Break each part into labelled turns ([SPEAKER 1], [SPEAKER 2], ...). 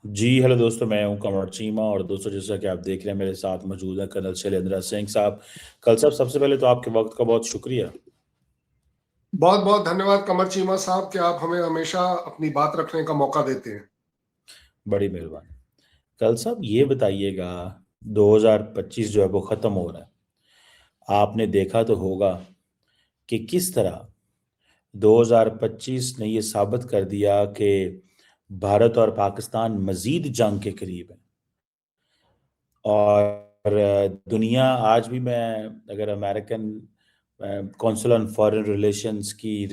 [SPEAKER 1] जी hello दोस्तों, मैं हूं कमर चीमा। और दोस्तों, जैसा कि आप देख रहे हैं, मेरे साथ मौजूद है कर्नल शैलेंद्र सिंह साहब। कल साहब, सबसे पहले तो आपके वक्त का बहुत शुक्रिया।
[SPEAKER 2] बहुत बहुत धन्यवाद कमर चीमा साहब कि आप हमें हमेशा अपनी बात रखने का मौका देते हैं।
[SPEAKER 1] बड़ी मेहरबानी। कल साहब, ये बताइएगा, 2025 जो है वो ख़त्म हो रहा है। आपने देखा तो होगा कि किस तरह 2025 ने ये साबित कर दिया कि भारत और पाकिस्तान मजीद जंग के करीब है। और दुनिया आज भी, मैं अगर American council on foreign relations की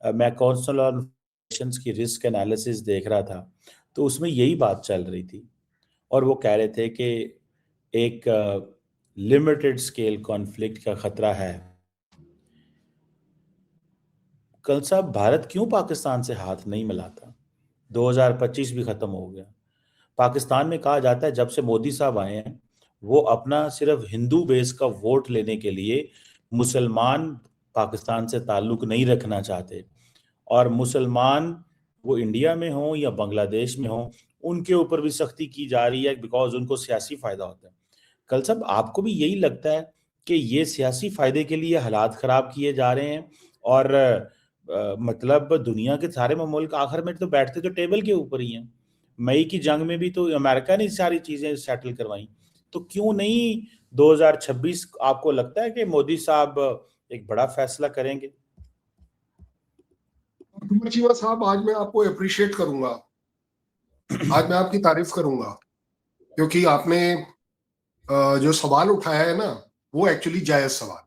[SPEAKER 1] मैं कौंसिल ऑन रिलेशंस की रिस्क एनालिसिस देख रहा था, तो उसमें यही बात चल रही थी। और वो कह रहे थे कि एक लिमिटेड स्केल कॉन्फ्लिक्ट का खतरा है। कल साहब, भारत क्यों पाकिस्तान से हाथ नहीं मिलाता? 2025 भी खत्म हो गया। पाकिस्तान में कहा जाता है, जब से मोदी साहब आए हैं, वो अपना सिर्फ हिंदू बेस का वोट लेने के लिए मुसलमान पाकिस्तान से ताल्लुक नहीं रखना चाहते। और मुसलमान, वो इंडिया में हो या बांग्लादेश में हो, उनके ऊपर भी सख्ती की जा रही है, बिकॉज उनको सियासी फायदा होता है। कल साहब, आपको भी यही लगता है कि ये सियासी फायदे के लिए हालात खराब किए जा रहे हैं? और मतलब दुनिया के सारे मुल्क आखिर में तो बैठते तो टेबल के ऊपर ही हैं। मई की जंग में भी तो अमेरिका ने सारी चीजें सेटल करवाई। तो क्यों नहीं 2026, आपको लगता है कि मोदी साहब एक बड़ा फैसला करेंगे?
[SPEAKER 2] कमर चीमा साहब, आज मैं आपको अप्रिशिएट करूंगा। आज मैं आपकी तारीफ करूंगा क्योंकि आपने जो सवाल उठाया है ना, वो एक्चुअली जायज सवाल है।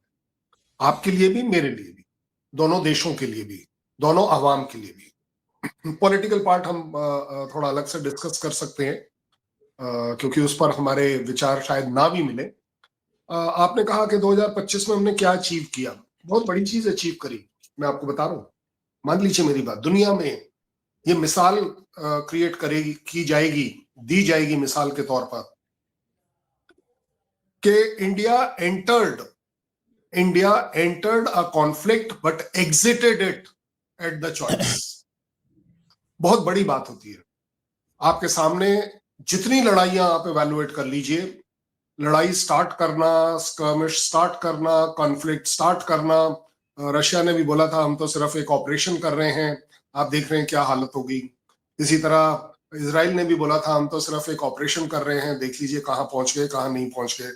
[SPEAKER 2] आपके लिए भी, मेरे लिए भी, दोनों देशों के लिए भी, दोनों अवाम के लिए भी। पॉलिटिकल पार्ट हम थोड़ा अलग से डिस्कस कर सकते हैं, क्योंकि उस पर हमारे विचार शायद ना भी मिले। आपने कहा कि 2025 में हमने क्या अचीव किया। बहुत बड़ी चीज अचीव करी। मैं आपको बता रहा हूँ। मान लीजिए मेरी बात, दुनिया में ये मिसाल क्रिएट करेगी, की जाएगी, दी जाएगी मिसाल के तौर पर कि India entered a conflict but exerted it at the choice. बहुत बड़ी बात होती है। आपके सामने जितनी लड़ाइयां आप इवेलुएट कर लीजिए, लड़ाई स्टार्ट करना, स्कर्मिश स्टार्ट करना, कॉन्फ्लिक्ट स्टार्ट करना। रशिया ने भी बोला था हम तो सिर्फ एक ऑपरेशन कर रहे हैं, आप देख रहे हैं क्या हालत होगी। इसी तरह इसराइल ने भी बोला था हम तो सिर्फ एक ऑपरेशन कर रहे हैं, देख लीजिए कहाँ पहुंच गए कहाँ नहीं पहुंच गए।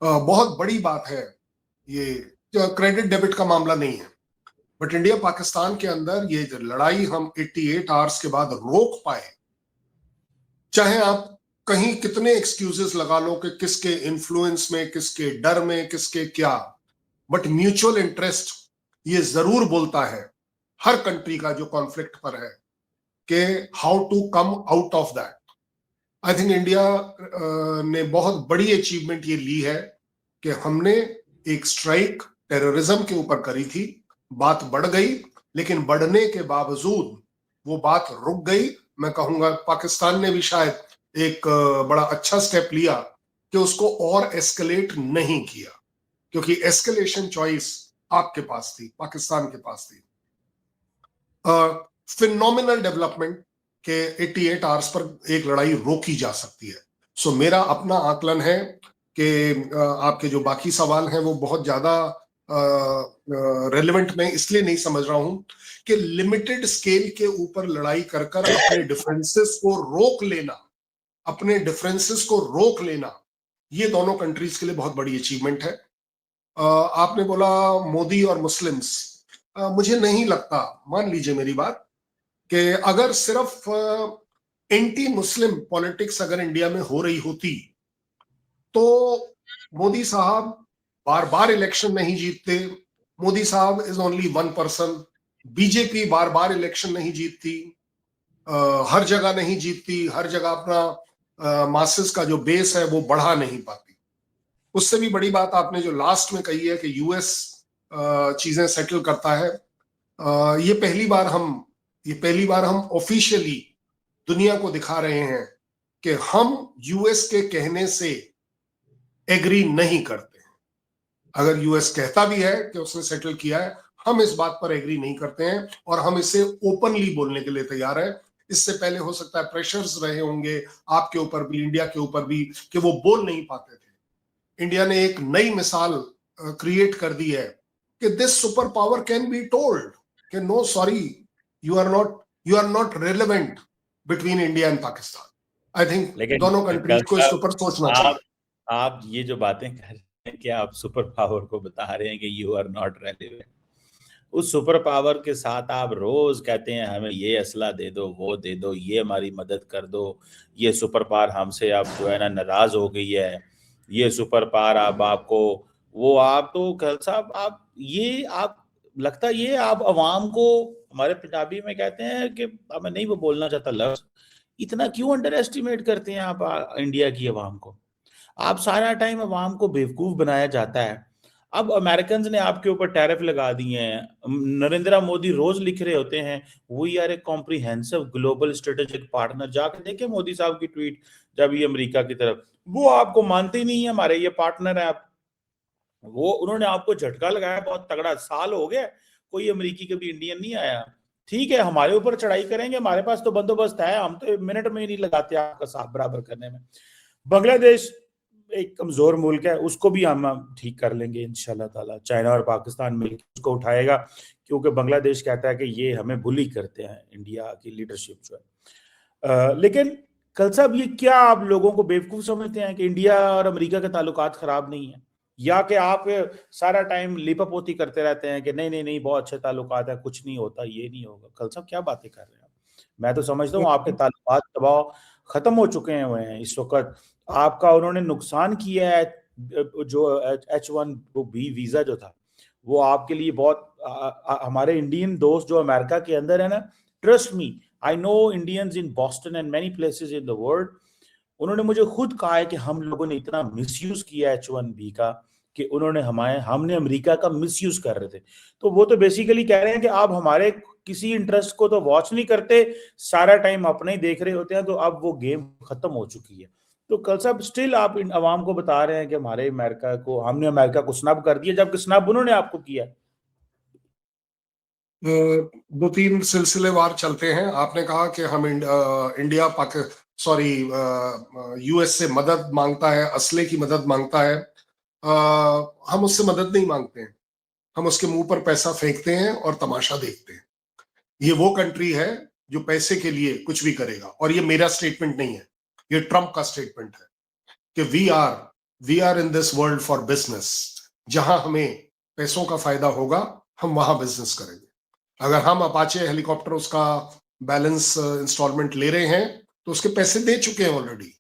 [SPEAKER 2] बहुत बड़ी बात है ये। क्रेडिट डेबिट का मामला नहीं है, बट इंडिया पाकिस्तान के अंदर ये जो लड़ाई हम 88 आवर्स के बाद रोक पाए। चाहे आप कहीं कितने एक्सक्यूजेस लगा लो कि किसके इन्फ्लुएंस में, किसके डर में, किसके क्या, बट म्यूचुअल इंटरेस्ट ये जरूर बोलता है हर कंट्री का जो कॉन्फ्लिक्ट पर है कि how to come out of that. I think India ने बहुत बड़ी अचीवमेंट ये ली है कि हमने एक स्ट्राइक टेररिज्म के ऊपर करी थी। बात बढ़ गई, लेकिन बढ़ने के बावजूद वो बात रुक गई। मैं कहूंगा पाकिस्तान ने भी शायद एक बड़ा अच्छा स्टेप लिया कि उसको और एस्केलेट नहीं किया, क्योंकि एस्केलेशन चॉइस आपके पास थी, पाकिस्तान के पास थी। फिनोमिनल डेवलपमेंट के 88 आवर्स पर एक लड़ाई रोकी जा सकती है। सो मेरा अपना आकलन है कि आपके जो बाकी सवाल हैं वो बहुत ज्यादा रेलिवेंट मैं इसलिए नहीं समझ रहा हूं कि लिमिटेड स्केल के ऊपर लड़ाई कर कर अपने डिफरेंसेस को रोक लेना, ये दोनों कंट्रीज के लिए बहुत बड़ी अचीवमेंट है। आपने बोला मोदी और मुस्लिम्स, मुझे नहीं लगता, मान लीजिए मेरी बात, कि अगर सिर्फ एंटी मुस्लिम पॉलिटिक्स अगर इंडिया में हो रही होती तो मोदी साहब बार बार इलेक्शन नहीं जीतते। मोदी साहब is only one person. BJP bar bar election नहीं जीतती, हर जगह नहीं जीतती, हर जगह अपना मासेस का जो बेस है वो बढ़ा नहीं पाती। उससे भी बड़ी बात आपने जो लास्ट में कही है कि यूएस चीजें सेटल करता है। ये पहली बार हम ऑफिशियली दुनिया को दिखा रहे हैं कि हम यूएस के कहने से एग्री नहीं करते। अगर यूएस कहता भी है कि उसने सेटल किया है, हम इस बात पर एग्री नहीं करते हैं और हम इसे ओपनली बोलने के लिए तैयार है। इससे पहले हो सकता है प्रेशर्स रहे होंगे आपके ऊपर भी, इंडिया के ऊपर भी, कि वो बोल नहीं पाते थे। इंडिया ने एक नई मिसाल क्रिएट कर दी है कि this super power can be told कि no sorry, you are not relevant between India and Pakistan. I think
[SPEAKER 1] लेकिन
[SPEAKER 2] दोनों कंट्रीज को इसके ऊपर सोचना चाहिए।
[SPEAKER 1] आप ये जो बातें कर रहे हैं कि आप सुपर पावर को बता रहे हैं कि यू आर नॉट रेलेवेंट, उस सुपर पावर के साथ आप रोज कहते हैं हमें ये असला दे दो, वो दे दो, ये हमारी मदद कर दो, ये सुपर पावर हमसे अब जो है ना नाराज हो गई है, ये सुपर पावर अब आपको वो, आप तो खल साहब आप लगता ये आप अवाम को, हमारे पंजाबी में कहते हैं कि अब मैं नहीं वो बोलना चाहता लफ्ज, इतना क्यों अंडर एस्टिमेट करते हैं आप इंडिया की अवाम को? आप सारा टाइम अवाम को बेवकूफ बनाया जाता है। अब अमेरिकन ने आपके ऊपर टैरिफ लगा दिए हैं, नरेंद्र मोदी रोज लिख रहे होते हैं we are a comprehensive global strategic partner. जाके देखें मोदी साहब की ट्वीट, जब ये अमेरिका की तरफ, वो आपको मानते ही नहीं है हमारे ये पार्टनर है आप, वो उन्होंने आपको झटका लगाया बहुत तगड़ा, साल हो गया कोई अमेरिकी कभी इंडियन नहीं आया। ठीक है हमारे ऊपर चढ़ाई करेंगे, हमारे पास तो बंदोबस्त है, हम तो मिनट में ही नहीं लगाते आपका साथ बराबर करने में। बांग्लादेश एक कमजोर मुल्क है, उसको भी हम ठीक कर लेंगे इंशाल्लाह ताला। चाइना और पाकिस्तान मिलकर उसको उठाएगा, क्योंकि बांग्लादेश कहता है कि ये हमें बुली करते हैं, इंडिया की लीडरशिप जो है। लेकिन कल साहब ये क्या आप लोगों को बेवकूफ समझते हैं कि इंडिया और अमेरिका के ताल्लुकात खराब नहीं है, या कि आप सारा टाइम लिपापोती करते रहते हैं कि नहीं नहीं नहीं बहुत अच्छे ताल्लुकात है, कुछ नहीं होता, ये नहीं होगा? कल साहब क्या बातें कर रहे हैं आप? मैं तो समझता हूँ आपके ताल्लुकात दबाव खत्म हो चुके हैं इस वक्त। आपका उन्होंने नुकसान किया है, जो H1B वीजा जो था वो आपके लिए बहुत हमारे इंडियन दोस्त जो अमेरिका के अंदर है ना, trust me, I know Indians in Boston and many places in the world, उन्होंने मुझे खुद कहा है कि हम लोगों ने इतना मिसयूज किया H1B का कि हमने अमेरिका का मिसयूज कर रहे थे। तो वो तो बेसिकली कह रहे हैं कि आप हमारे किसी इंटरेस्ट को तो वॉच नहीं करते, सारा टाइम अपने ही देख रहे होते हैं, तो अब वो गेम खत्म हो चुकी है। तो कल साहब स्टिल आप इन अवाम को बता रहे हैं कि हमने अमेरिका को स्नब कर दिया, जबकि स्नब उन्होंने आपको किया।
[SPEAKER 2] दो तीन सिलसिलेवार चलते हैं। आपने कहा कि हम इंडिया यूएस से मदद मांगता है, असले की मदद मांगता है। हम उससे मदद नहीं मांगते हैं, हम उसके मुंह पर पैसा फेंकते हैं और तमाशा देखते हैं। ये वो कंट्री है जो पैसे के लिए कुछ भी करेगा, और ये मेरा स्टेटमेंट नहीं है, ये ट्रंप का स्टेटमेंट है कि we are in this world for business. जहां हमें पैसों का फायदा होगा हम वहां बिजनेस करेंगे। अगर हम अपाचे हेलीकॉप्टर्स का बैलेंस इंस्टॉलमेंट ले रहे हैं तो उसके पैसे दे चुके हैं, ऑलरेडी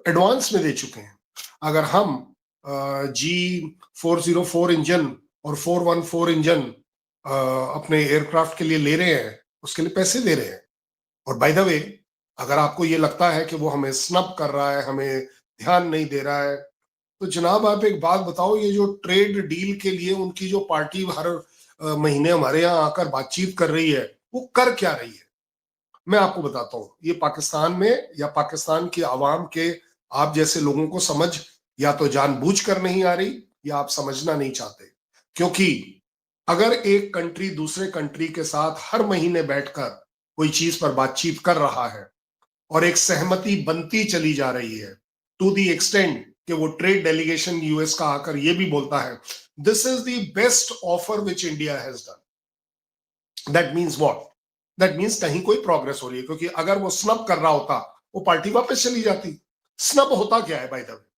[SPEAKER 2] एडवांस में दे चुके हैं। अगर हम G404 इंजन और 414 इंजन अपने एयरक्राफ्ट के लिए ले रहे हैं, उसके लिए पैसे दे रहे हैं। और बाय द वे, अगर आपको ये लगता है कि वो हमें स्नब कर रहा है, हमें ध्यान नहीं दे रहा है, तो जनाब आप एक बात बताओ, ये जो ट्रेड डील के लिए उनकी जो पार्टी हर महीने हमारे यहाँ आकर बातचीत कर रही है, वो कर क्या रही है? मैं आपको बताता हूँ। ये पाकिस्तान में या पाकिस्तान की आवाम के आप जैसे लोगों को समझ या तो जानबूझकर नहीं आ रही या आप समझना नहीं चाहते। क्योंकि अगर एक कंट्री दूसरे कंट्री के साथ हर महीने बैठकर कोई चीज पर बातचीत कर रहा है और एक सहमति बनती चली जा रही है, टू दी एक्सटेंड कि वो ट्रेड डेलीगेशन यूएस का आकर ये भी बोलता है this is the best offer which India has done, that means what? That means कहीं कोई प्रोग्रेस हो रही है। क्योंकि अगर वो स्नब कर रहा होता वो पार्टी वापस चली जाती। स्नब होता क्या है बाय द वे?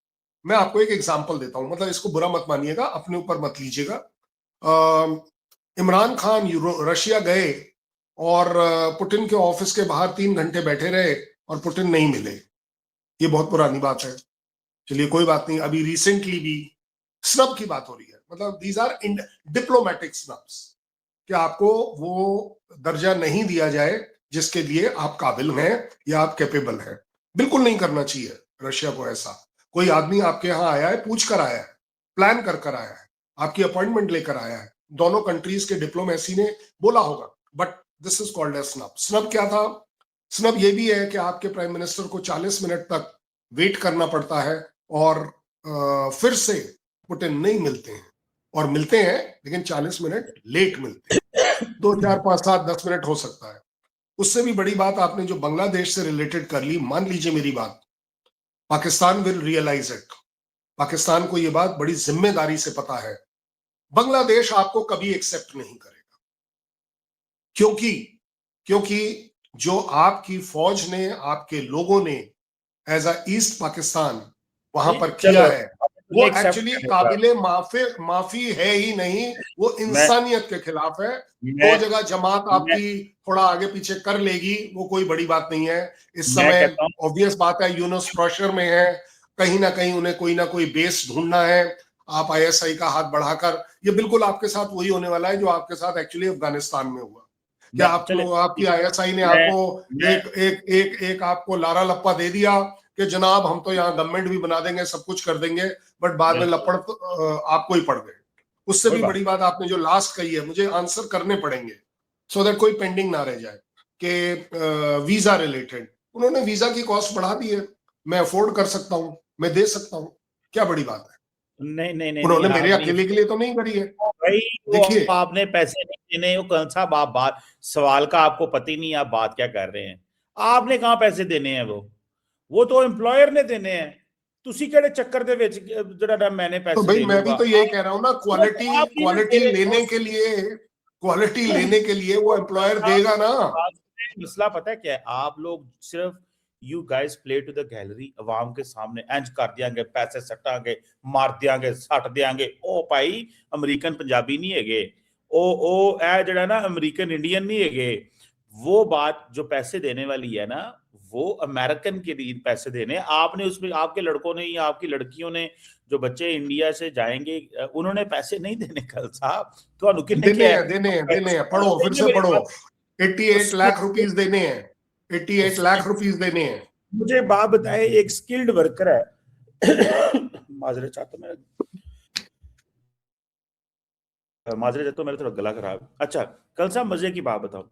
[SPEAKER 2] मैं आपको एक एग्जांपल देता हूं, मतलब इसको बुरा मत मानिएगा, अपने ऊपर मत लीजिएगा। इमरान खान रशिया गए और पुतिन के ऑफिस के बाहर 3 घंटे बैठे रहे और पुतिन नहीं मिले। ये बहुत पुरानी बात है, चलिए कोई बात नहीं। अभी रिसेंटली भी स्नब की बात हो रही है, मतलब दीज आर डिप्लोमेटिक स्नब्स, कि आपको वो दर्जा नहीं दिया जाए जिसके लिए आप काबिल हैं या आप कैपेबल हैं। बिल्कुल नहीं करना चाहिए रशिया को ऐसा। कोई आदमी आपके यहाँ आया है, पूछ कर आया है, प्लान कर आया है, आपकी अपॉइंटमेंट लेकर आया है, दोनों कंट्रीज के डिप्लोमेसी ने बोला होगा, but this is called as snub. Snub क्या था? स्नब ये भी है कि आपके प्राइम मिनिस्टर को 40 मिनट तक वेट करना पड़ता है और फिर से पुतिन नहीं मिलते हैं। और मिलते हैं लेकिन 40 मिनट लेट मिलते हैं, 2 4 5 7 10 मिनट हो सकता है। उससे भी बड़ी बात आपने जो बांग्लादेश से रिलेटेड कर ली, मान लीजिए मेरी बात, Pakistan will realize it. Pakistan को ये बात बड़ी जिम्मेदारी से पता है, बांग्लादेश आपको कभी एक्सेप्ट नहीं करेगा, क्योंकि जो आपकी फौज ने, आपके लोगों ने एज अ ईस्ट पाकिस्तान वहां पर किया है, वो एक्चुअली काबिले माफी है ही नहीं, वो इंसानियत के खिलाफ है। दो जगह जमात आपकी थोड़ा आगे पीछे कर लेगी, वो कोई बड़ी बात नहीं है। इस समय ऑब्वियस बात है यूनुस प्रेशर में है, कहीं ना कहीं उन्हें कोई ना कोई बेस ढूंढना है। आप आईएसआई का हाथ बढ़ाकर, ये बिल्कुल आपके साथ वही होने वाला है जो आपके साथ एक्चुअली अफगानिस्तान में हुआ। क्या आपकी आईएसआई ने आपको एक आपको लारा लप्पा दे दिया कि जनाब हम तो यहाँ गवर्नमेंट भी बना देंगे, सब कुछ कर देंगे, बट बाद में लपड़ आपको ही पड़ गए। उससे भी बड़ी बात आपने जो लास्ट कही है, मुझे आंसर करने पड़ेंगे सो दैट कोई पेंडिंग ना रह जाए, कि वीजा रिलेटेड उन्होंने वीजा की कॉस्ट बढ़ा दी है, मैं अफोर्ड कर सकता हूँ, मैं दे सकता हूँ, क्या बड़ी बात है?
[SPEAKER 1] नहीं
[SPEAKER 2] उन्होंने मेरे अकेले के लिए तो नहीं करी है
[SPEAKER 1] भाई,
[SPEAKER 2] देखिए
[SPEAKER 1] आपने पैसे नहीं देने, वो कौन सा बात सवाल का आपको पता ही नहीं, आप बात क्या कर रहे हैं? आपने कहाँ पैसे देने हैं? वो तो एम्प्लॉयर ने देने हैं। तुसी केड़े चक्कर दे विच जेड़ा मैंने पैसे
[SPEAKER 2] तो भाई मैं भी तो यही कह रहा हूँ ना, क्वालिटी लेने के लिए वो एम्प्लॉयर देगा ना।
[SPEAKER 1] मसला पता है क्या है? आप लोग सिर्फ you guys play to the gallery, अवाम के सामने इंज कर दियांगे, पैसे सट्टांगे, मार दियांगे, सट दियांगे। ओ भाई अमेरिकन पंजाबी नहीं है, ओ ए जड़ा ना अमेरिकन इंडियन नहीं है। वो बात जो पैसे देने वाली है ना, वो अमेरिकन के लिए पैसे देने। आपने उसमें, आपके लड़कों ने या आपकी लड़कियों ने, जो बच्चे इंडिया से जाएंगे, उन्होंने पैसे नहीं देने। कल साहब तो
[SPEAKER 2] देने हैं, पढ़ो फिर से पढ़ो, 88 लाख रुपीस देने हैं, 88 लाख रुपीस देने हैं।
[SPEAKER 1] मुझे बात बताए, एक स्किल्ड वर्कर है माजरे चाहता मेरा थोड़ा गला खराब। अच्छा, कल साहब मजे की बात बताओ,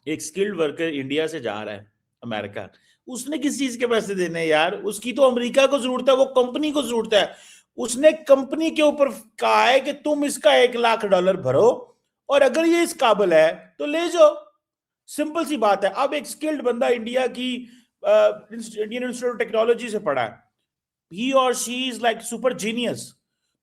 [SPEAKER 1] एक स्किल्ड वर्कर इंडिया से जा रहा है अमेरिका, उसने किस चीज के पैसे देने हैं यार? उसकी तो अमेरिका को जरूरत है, वो कंपनी को जरूरत है। उसने कंपनी के ऊपर कहा है कि तुम इसका $1,00,000 भरो, और अगर ये इस काबिल है तो ले जाओ। सिंपल सी बात है। अब एक स्किल्ड बंदा इंडिया की इंडियन इंस्टीट्यूट ऑफ टेक्नोलॉजी से पढ़ा है, ही और she is like super genius,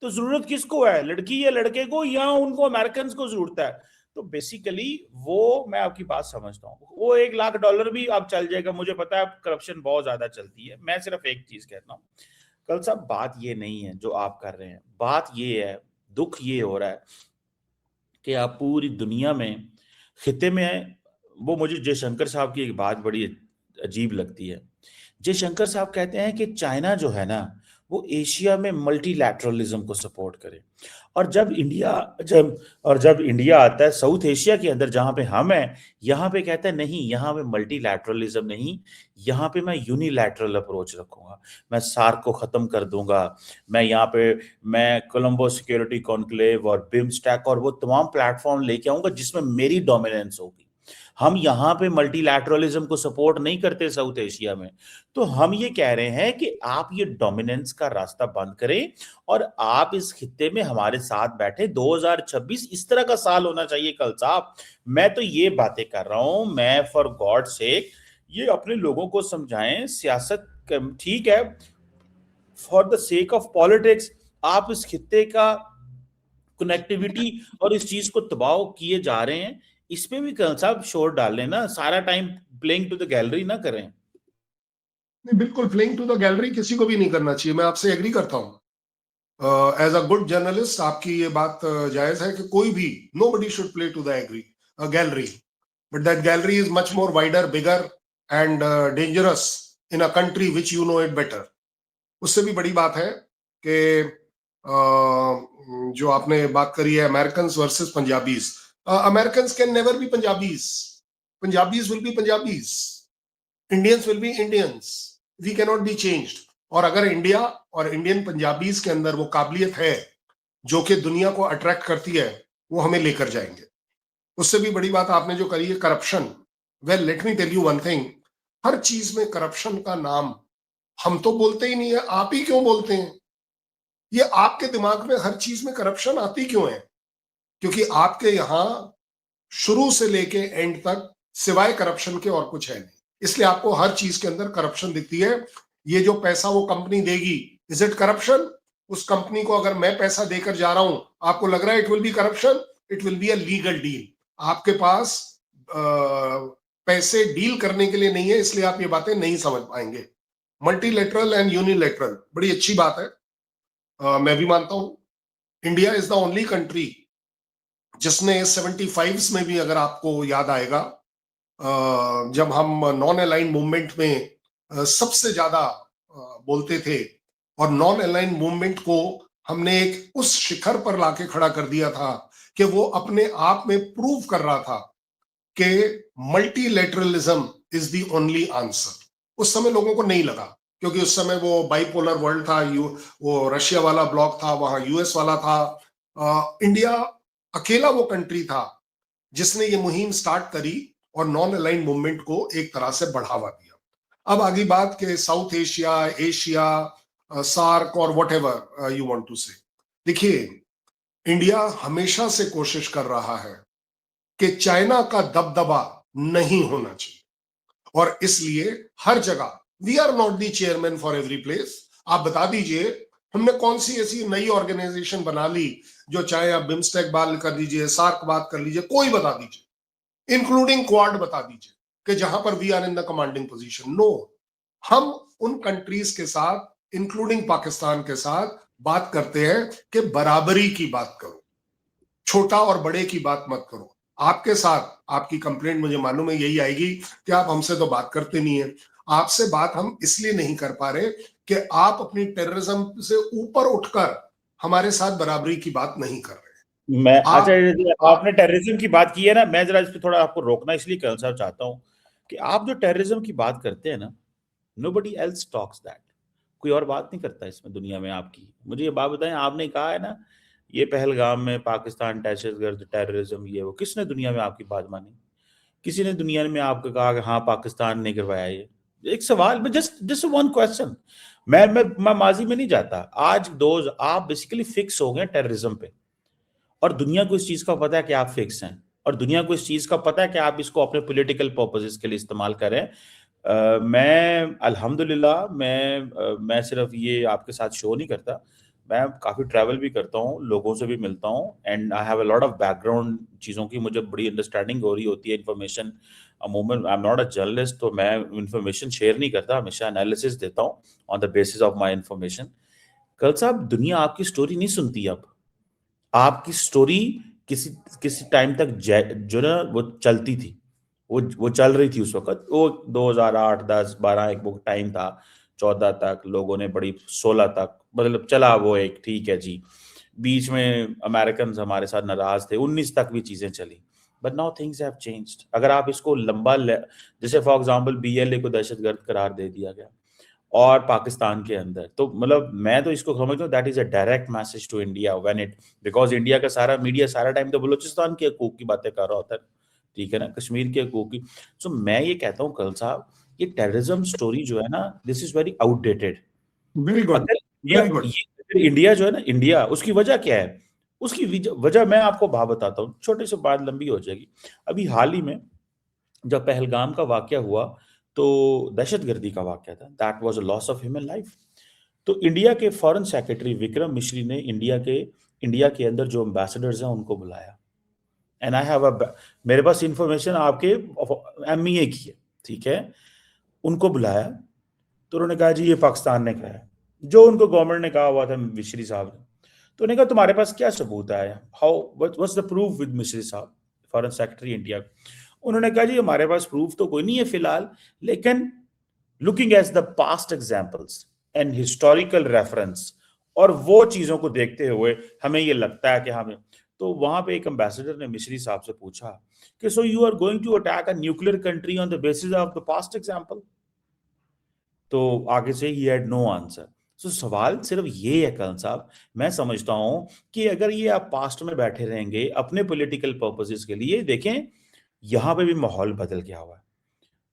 [SPEAKER 1] तो जरूरत किसको है? लड़की या लड़के को, या उनको अमेरिकन को जरूरत है? तो बेसिकली वो, मैं आपकी बात समझता हूँ, वो $1,00,000 भी अब चल जाएगा। मुझे पता है करप्शन बहुत ज्यादा चलती है। मैं सिर्फ एक चीज कहता हूँ, कल साहब बात ये नहीं है जो आप कर रहे हैं, बात ये है, दुख ये हो रहा है कि आप पूरी दुनिया में, खिते में, वो मुझे जयशंकर साहब की एक बात बड़ी अजीब लगती है। जयशंकर साहब कहते हैं कि चाइना जो है ना, वो एशिया में मल्टीलैटरलिज्म को सपोर्ट करे, और जब इंडिया आता है साउथ एशिया के अंदर जहां पे हम हैं, यहाँ पे कहता है नहीं, यहाँ पे मल्टीलैटरलिज्म नहीं, यहाँ पे मैं यूनिलैटरल अप्रोच रखूंगा, मैं सार्क को खत्म कर दूंगा, मैं यहाँ पे मैं कोलंबो सिक्योरिटी कॉन्क्लेव और बिम्स्टैक और वो तमाम प्लेटफॉर्म लेके आऊंगा जिसमें मेरी डोमिनेंस होगी। हम यहाँ पे मल्टीलैटरलिज्म को सपोर्ट नहीं करते साउथ एशिया में। तो हम ये कह रहे हैं कि आप ये डोमिनेंस का रास्ता बंद करें, और आप इस खित्ते में हमारे साथ बैठे। 2026 इस तरह का साल होना चाहिए कल साहब। मैं तो ये बातें कर रहा हूं, मैं फॉर गॉड सेक ये अपने लोगों को समझाएं। सियासत ठीक है, for the sake of politics आप इस खित्ते का कनेक्टिविटी और इस चीज को तबाह किए जा रहे हैं। इस पे भी कल साहब शोर डाल लेना, सारा time playing to the gallery ना करें।
[SPEAKER 2] नहीं, बिल्कुल प्लेइंग टू द गैलरी किसी को भी नहीं करना चाहिए, मैं आपसे एग्री करता हूं। एज अ गुड जर्नलिस्ट आपकी ये बात जायज है कि कोई भी, nobody should play to the gallery, but that gallery is much more wider, bigger and dangerous in a country which you know it better. उससे भी बड़ी बात है कि जो आपने बात करी है American versus Punjabis, American can never be Punjabis, Punjabis will be Punjabis, Indians will be Indians, we cannot be changed. और अगर इंडिया और इंडियन पंजाबीज के अंदर वो काबिलियत है जो कि दुनिया को अट्रैक्ट करती है, वो हमें लेकर जाएंगे। उससे भी बड़ी बात आपने जो करी है corruption, well let me tell you one thing, हर चीज में करप्शन का नाम हम तो बोलते ही नहीं है, आप ही क्यों बोलते हैं? ये आपके दिमाग में हर चीज में करप्शन आती क्यों है? क्योंकि आपके यहां शुरू से लेके एंड तक सिवाय करप्शन के और कुछ है नहीं, इसलिए आपको हर चीज के अंदर करप्शन दिखती है। ये जो पैसा वो कंपनी देगी, इज इट करप्शन? उस कंपनी को अगर मैं पैसा देकर जा रहा हूं, आपको लग रहा है it will be corruption? It will be a legal deal. आपके पास पैसे डील करने के लिए नहीं है, इसलिए आप ये बातें नहीं समझ पाएंगे। मल्टीलेटरल एंड यूनिलेटरल बड़ी अच्छी बात है, मैं भी मानता हूं। India is the only country जिसने 75 में भी, अगर आपको याद आएगा, जब हम नॉन अलाइन मूवमेंट में सबसे ज्यादा बोलते थे, और नॉन अलाइन मूवमेंट को हमने एक उस शिखर पर लाके खड़ा कर दिया था कि वो अपने आप में प्रूव कर रहा था कि multilateralism is the only answer. उस समय लोगों को नहीं लगा, क्योंकि उस समय वो बाइपोलर वर्ल्ड था, वो रशिया वाला ब्लॉक था, वहां यूएस वाला था। इंडिया अकेला वो कंट्री था जिसने ये मुहिम स्टार्ट करी और नॉन अलाइन मूवमेंट को एक तरह से बढ़ावा दिया। अब आगे बात के साउथ एशिया, एशिया, सार्क और whatever you want to say, देखिए इंडिया हमेशा से कोशिश कर रहा है कि चाइना का दबदबा नहीं होना चाहिए, और इसलिए हर जगह we are not the chairman for every place. आप बता दीजिए हमने कौन सी ऐसी नई ऑर्गेनाइजेशन बना ली, जो चाहे आप बिम्स्टेक बात कर लीजिए, सार्क बात कर लीजिए, कोई बता दीजिए, इंक्लूडिंग क्वाड बता दीजिए, कि जहां पर we are in the commanding position. No, हम उन कंट्रीज के साथ, इंक्लूडिंग पाकिस्तान के साथ, बात करते हैं कि बराबरी की बात करो, छोटा और बड़े की बात मत करो। आपके साथ आपकी कंप्लेंट मुझे मालूम है यही आएगी कि आप हमसे तो बात करते नहीं है। आपसे बात हम इसलिए नहीं कर पा रहे कि आप अपनी टेररिज्म से ऊपर उठकर हमारे साथ बराबरी की बात नहीं कर रहे।
[SPEAKER 1] मैं अच्छा,
[SPEAKER 2] आप
[SPEAKER 1] आपने टेररिज्म की बात की है ना, मैं जरा इस पे थोड़ा आपको रोकना इसलिए कर्नल साहब चाहता हूं कि आप जो टेररिज्म की बात करते हैं ना, नोबडी एल्स टॉक्स दैट। कोई और बात नहीं करता इसमें दुनिया में आपकी। मुझे ये बात बताएं, आपने कहा है ना ये पहलगाम में पाकिस्तान दहशतगर्द टेररिज्म, ये वो, किसने दुनिया में आपकी बात मानी? किसी ने दुनिया में आपको कहा कि हाँ पाकिस्तान ने करवाया ये? एक सवाल में, जस्ट जस्ट वन क्वेश्चन। मैं माजी में नहीं जाता। आज आप बेसिकली फिक्स हो गए टेररिज्म पे, और दुनिया को इस चीज का पता है कि आप फिक्स हैं, और दुनिया को इस चीज का पता है कि आप इसको अपने पॉलिटिकल पर्पसेस के लिए इस्तेमाल करें। मैं अल्हम्दुलिल्लाह, मैं सिर्फ ये आपके साथ शो नहीं करता, मैं काफ़ी ट्रैवल भी करता हूँ, लोगों से भी मिलता हूँ, and I have a lot of background चीज़ों की, मुझे बड़ी अंडरस्टैंडिंग हो रही होती है इन्फॉर्मेशन। अमूमन I am not a journalist, तो मैं इन्फॉर्मेशन शेयर नहीं करता, हमेशा एनालिसिस देता हूँ on the basis of my information. कल साहब, दुनिया आपकी स्टोरी नहीं सुनती अब। आपकी स्टोरी किसी किसी टाइम तक जो ना वो चलती थी, वो चल रही थी उस वक्त। वो 2008 10 12 एक वो टाइम था, 14 तक लोगों ने बड़ी, 16 तक मतलब चला वो एक, ठीक है जी। बीच में अमेरिकन हमारे साथ नाराज थे, 19 तक भी चीजें चली। But now things have changed. अगर आप इसको जैसे फॉर एग्जांपल बीएलए को दहशतगर्द करार दे दिया गया और पाकिस्तान के अंदर, तो मतलब मैं तो इसको समझता हूँ that is a direct message to India when it, because India का सारा मीडिया सारा टाइम तो बलूचिस्तान के हकूक की बातें कर रहा होता है, ठीक है ना, कश्मीर के हकूक की। सो मैं ये कहता हूँ कल साहब, ये टेररिज्म स्टोरी जो है ना, this is very outdated.
[SPEAKER 2] Very good,
[SPEAKER 1] अगर
[SPEAKER 2] वेरी गुड।
[SPEAKER 1] इंडिया जो है ना, इंडिया, उसकी वजह क्या है? उसकी वजह मैं आपको बात बताता हूँ, छोटी सी बात लंबी हो जाएगी। अभी हाल ही में जब पहलगाम का वाकया हुआ, तो दहशतगर्दी का वाकया था, that was a loss of human life. तो इंडिया के फॉरेन सेक्रेटरी विक्रम मिश्री ने इंडिया के अंदर जो एम्बेसडर्स हैं उनको बुलाया, एंड आई हैव अ, मेरे पास इंफॉर्मेशन आपके एमईए की है, ठीक है। उनको बुलाया, तो उन्होंने कहा जी ये पाकिस्तान ने कराया, जो उनको गवर्नमेंट ने कहा हुआ था मिश्री साहब ने। तो उन्होंने कहा तुम्हारे पास क्या सबूत है, how what's the proof with मिश्री साहब, फॉरेन सेक्रेटरी इंडिया? उन्होंने कहा जी हमारे पास प्रूफ तो कोई नहीं है फिलहाल, लेकिन looking at the past examples and historical reference, और वो चीजों को देखते हुए हमें ये लगता है कि हमें। तो वहां पे एक एम्बेसडर ने मिश्री साहब से पूछा कि so you are going to attack a nuclear country on the basis of the past example? तो आगे से ही हैड नो आंसर। सो सवाल सिर्फ ये है करण साहब, मैं समझता हूं कि अगर ये आप पास्ट में बैठे रहेंगे अपने पॉलिटिकल पर्पसेस के लिए, देखें यहां पे भी माहौल बदल गया हुआ है।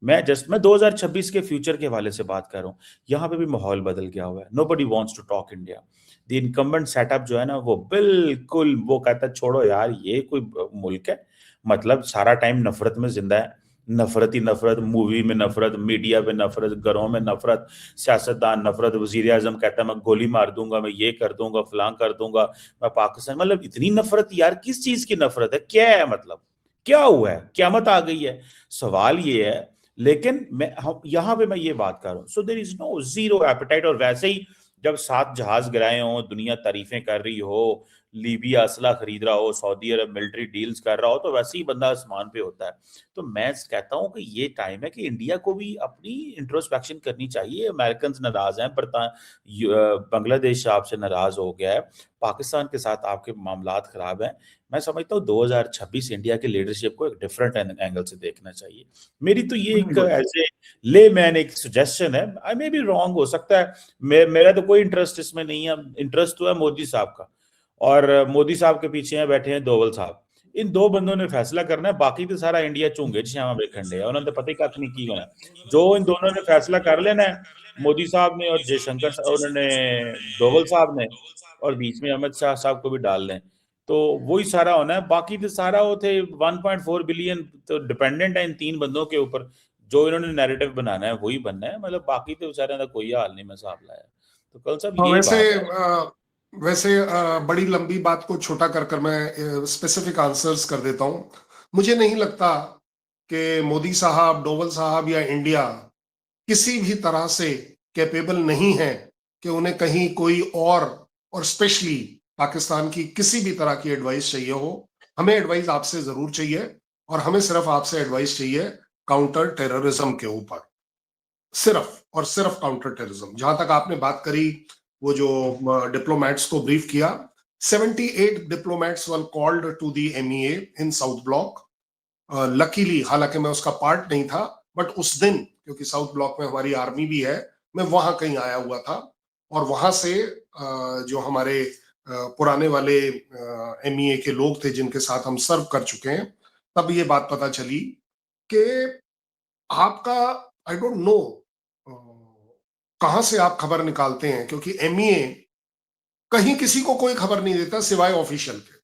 [SPEAKER 1] मैं 2026 के फ्यूचर के हवाले से बात कर रहा हूँ। यहाँ पे भी माहौल बदल गया हुआ है। Nobody wants to talk India. The incumbent setup जो है ना, वो बिल्कुल वो कहता है छोड़ो यार, ये कोई मुल्क है? मतलब सारा टाइम नफरत में जिंदा है, नफरत ही नफरत, मूवी में नफरत, मीडिया में नफरत, घरों में नफरत, सियासतदान नफरत, वजीर आजम कहता है मैं गोली मार दूंगा, मैं ये कर दूंगा, फलां कर दूंगा, मैं पाकिस्तान, मतलब इतनी नफरत यार, किस चीज की नफरत है? क्या है मतलब, क्या हुआ है? क्यामत आ गई है? सवाल ये है। लेकिन यहां पे मैं ये बात कर रहा हूं, so there is no zero appetite. और वैसे ही जब 7 जहाज गिराए हो, दुनिया तारीफें कर रही हो, लीबिया असला खरीद रहा हो, सऊदी अरब मिलिट्री डील्स कर रहा हो, तो वैसे ही बंदा आसमान पे होता है। तो मैं कहता हूं कि ये टाइम है कि इंडिया को भी अपनी इंट्रोस्पेक्शन करनी चाहिए। अमेरिकन नाराज हैं, बांग्लादेश आपसे नाराज हो गया है, पाकिस्तान के साथ आपके मामलात खराब हैं। मैं समझता हूँ 2026 इंडिया की लीडरशिप को एक डिफरेंट एंगल से देखना चाहिए। मेरी तो ये एक एज ए ले मैन एक सजेशन है। आई मे बी रॉन्ग, हो सकता है। मेरा तो कोई इंटरेस्ट इसमें नहीं है। इंटरेस्ट तो है मोदी साहब का, और मोदी साहब के पीछे बैठे हैं डोवल साहब। इन दो बंदों ने फैसला करना है, बाकी तो सारा इंडिया चूंगे श्यामा बेखंडे है, उन्होंने तो पता ही कत नहीं की होना। जो इन दोनों ने फैसला कर लेना है, मोदी साहब ने और जयशंकर उन्होंने, डोवल साहब ने, और बीच में अमित शाह साहब को भी डाल लें, तो वही सारा होना है। बाकी तो सारा वो थे 1.4 बिलियन तो डिपेंडेंट है इन 3 बंदों के ऊपर। जो इन्होंने नैरेटिव बनाना है वही बनना है। मतलब बाकी तो बेचारे का कोई हाल नहीं, मैं साहब लाया। तो कल साहब ये
[SPEAKER 2] वैसे
[SPEAKER 1] बात है।
[SPEAKER 2] वैसे बड़ी लंबी बात को छोटा कर कर मैं स्पेसिफिक आंसर्स कर देता हूं। मुझे नहीं लगता कि मोदी साहब, डोवल साहब या इंडिया किसी भी तरह से कैपेबल नहीं है कि उन्हें कहीं कोई और स्पेशली पाकिस्तान की किसी भी तरह की एडवाइस चाहिए हो। हमें एडवाइस आपसे जरूर चाहिए, और हमें सिर्फ आपसे एडवाइस चाहिए काउंटर टेररिज्म के ऊपर, सिर्फ और सिर्फ काउंटर टेररिज्म। जहां तक आपने बात करी, वो जो डिप्लोमेट्स को ब्रीफ किया, 78 diplomats were called to the MEA in South Block. Luckily, हालांकि मैं उसका पार्ट नहीं था, बट उस दिन क्योंकि साउथ ब्लॉक में हमारी आर्मी भी है, मैं वहां कहीं आया हुआ था। और वहां से जो हमारे पुराने वाले MEA के लोग थे जिनके साथ हम सर्व कर चुके हैं, तब ये बात पता चली कि आपका, आई डोंट नो कहां से आप खबर निकालते हैं, क्योंकि MEA कहीं किसी को कोई खबर नहीं देता सिवाय ऑफिशियल के।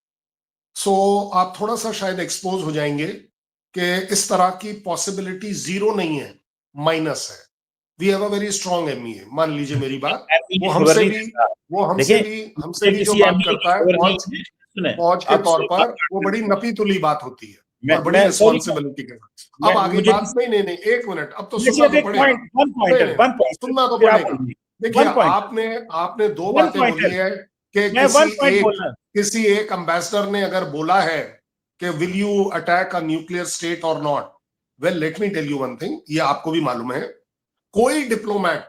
[SPEAKER 2] सो आप थोड़ा सा शायद एक्सपोज हो जाएंगे कि इस तरह की पॉसिबिलिटी जीरो नहीं है, माइनस है। We have a very strong MEA, मान लीजिए मेरी बात। वो
[SPEAKER 1] खबर
[SPEAKER 2] हमसे
[SPEAKER 1] नहीं
[SPEAKER 2] भी
[SPEAKER 1] देता।
[SPEAKER 2] वो हमसे
[SPEAKER 1] देखिए,
[SPEAKER 2] भी हमसे
[SPEAKER 1] मुझे
[SPEAKER 2] भी जो
[SPEAKER 1] किसी
[SPEAKER 2] बात
[SPEAKER 1] एमपी की
[SPEAKER 2] करता है
[SPEAKER 1] खबर नहीं
[SPEAKER 2] फौज
[SPEAKER 1] है। सुने,
[SPEAKER 2] फौज के
[SPEAKER 1] अब
[SPEAKER 2] तौर
[SPEAKER 1] सो-
[SPEAKER 2] पर, वो
[SPEAKER 1] अब-
[SPEAKER 2] बड़ी नपी तुली बात होती है
[SPEAKER 1] मैं
[SPEAKER 2] और बड़ी
[SPEAKER 1] मैं सॉरी,
[SPEAKER 2] रिस्पॉन्सिबिलिटी के साथ। अब
[SPEAKER 1] मैं
[SPEAKER 2] आगे
[SPEAKER 1] मुझे
[SPEAKER 2] बात,
[SPEAKER 1] किसी,
[SPEAKER 2] नहीं नहीं नहीं, एक मिनट, अब तो
[SPEAKER 1] मैं
[SPEAKER 2] सुनना
[SPEAKER 1] सिर्फ
[SPEAKER 2] तो
[SPEAKER 1] एक
[SPEAKER 2] पड़ेगा।
[SPEAKER 1] पॉइंट, वन
[SPEAKER 2] नहीं
[SPEAKER 1] पॉइंटर,
[SPEAKER 2] नहीं,
[SPEAKER 1] वन पॉइंटर,
[SPEAKER 2] सुनना तो
[SPEAKER 1] फिर आप
[SPEAKER 2] पड़ेगा।
[SPEAKER 1] बोलिए।
[SPEAKER 2] देखिए,
[SPEAKER 1] वन पॉइंटर,
[SPEAKER 2] आपने दो
[SPEAKER 1] वन
[SPEAKER 2] बातें बोली
[SPEAKER 1] पॉइंटर,
[SPEAKER 2] है कि
[SPEAKER 1] मैं वन पॉइंट बोलना।
[SPEAKER 2] किसी एक एम्बेसडर ने अगर बोला है कि will you attack a nuclear state और not. Well, let me tell you one thing, ये आपको भी मालूम है, कोई डिप्लोमेट